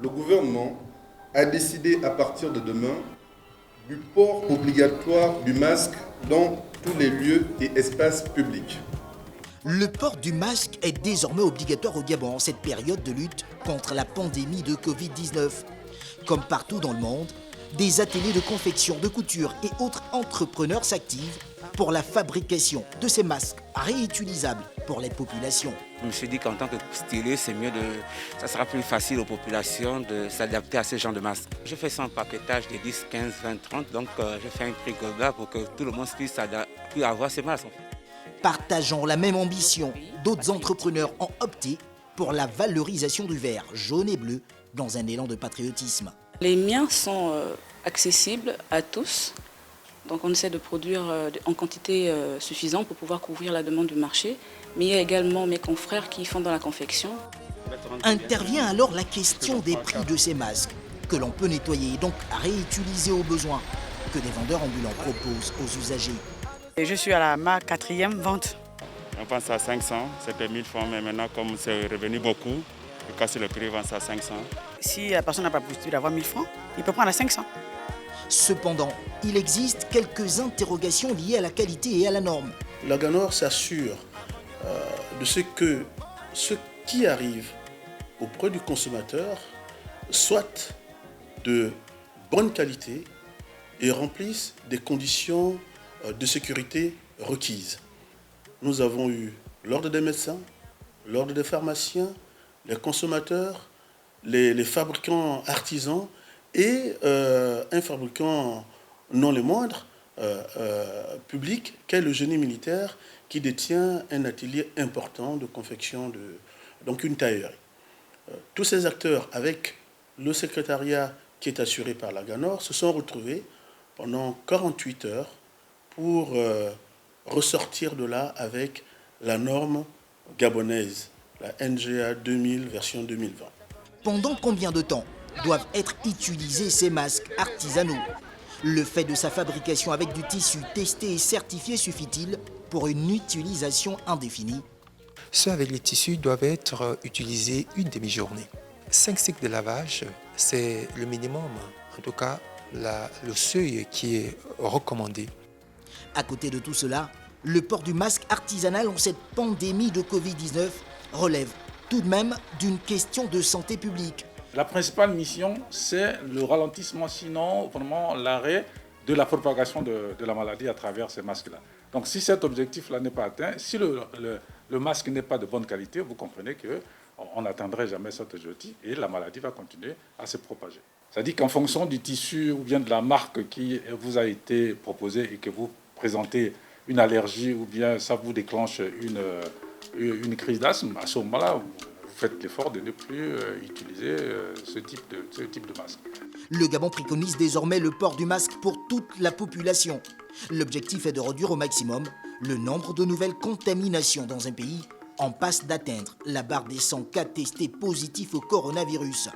le gouvernement a décidé à partir de demain du port obligatoire du masque dans tous les lieux et espaces publics. Le port du masque est désormais obligatoire au Gabon en cette période de lutte contre la pandémie de Covid-19. Comme partout dans le monde, des ateliers de confection, de couture et autres entrepreneurs s'activent pour la fabrication de ces masques réutilisables pour les populations. Je me suis dit qu'en tant que styliste, c'est mieux ça sera plus facile aux populations de s'adapter à ce genre de masques. Je fais ça en paquetage de 10, 15, 20, 30, donc je fais un prix global pour que tout le monde puisse avoir ces masques. Partageant la même ambition, d'autres entrepreneurs ont opté pour la valorisation du verre jaune et bleu dans un élan de patriotisme. Les miens sont accessibles à tous, donc on essaie de produire en quantité suffisante pour pouvoir couvrir la demande du marché. Mais il y a également mes confrères qui font dans la confection. Intervient alors la question des prix de ces masques, que l'on peut nettoyer et donc réutiliser au besoin, que des vendeurs ambulants proposent aux usagers. Et je suis à ma 4e vente. On vend ça à 500, c'était 1000 francs, mais maintenant comme c'est revenu beaucoup, le casser le prix, on vend ça à 500. Si la personne n'a pas possibilité d'avoir 1000 francs, il peut prendre à 500. Cependant, il existe quelques interrogations liées à la qualité et à la norme. La Ganor s'assure de ce que ce qui arrive auprès du consommateur soit de bonne qualité et remplisse des conditions de sécurité requises. Nous avons eu l'ordre des médecins, l'ordre des pharmaciens, les consommateurs, les fabricants artisans et un fabricant non les moindres, public, qu'est le génie militaire qui détient un atelier important de confection, donc une taillerie. Tous ces acteurs, avec le secrétariat qui est assuré par la Ganor, se sont retrouvés pendant 48 heures pour ressortir de là avec la norme gabonaise, la NGA 2000 version 2020. Pendant combien de temps doivent être utilisés ces masques artisanaux? Le fait de sa fabrication avec du tissu testé et certifié suffit-il pour une utilisation indéfinie? Ceux avec les tissus doivent être utilisés une demi-journée. 5 cycles de lavage, c'est le minimum, en tout cas le seuil qui est recommandé. À côté de tout cela, le port du masque artisanal en cette pandémie de Covid-19 relève tout de même d'une question de santé publique. La principale mission, c'est le ralentissement, sinon vraiment l'arrêt de la propagation de la maladie à travers ces masques-là. Donc si cet objectif-là n'est pas atteint, si le masque n'est pas de bonne qualité, vous comprenez qu'on n'atteindrait jamais cet objectif et la maladie va continuer à se propager. C'est-à-dire qu'en fonction du tissu ou bien de la marque qui vous a été proposée et que vous présentez une allergie ou bien ça vous déclenche une crise d'asthme, à ce moment-là, vous faites l'effort de ne plus utiliser ce type de masque. Le Gabon préconise désormais le port du masque pour toute la population. L'objectif est de réduire au maximum le nombre de nouvelles contaminations dans un pays en passe d'atteindre la barre des 100 cas testés positifs au coronavirus.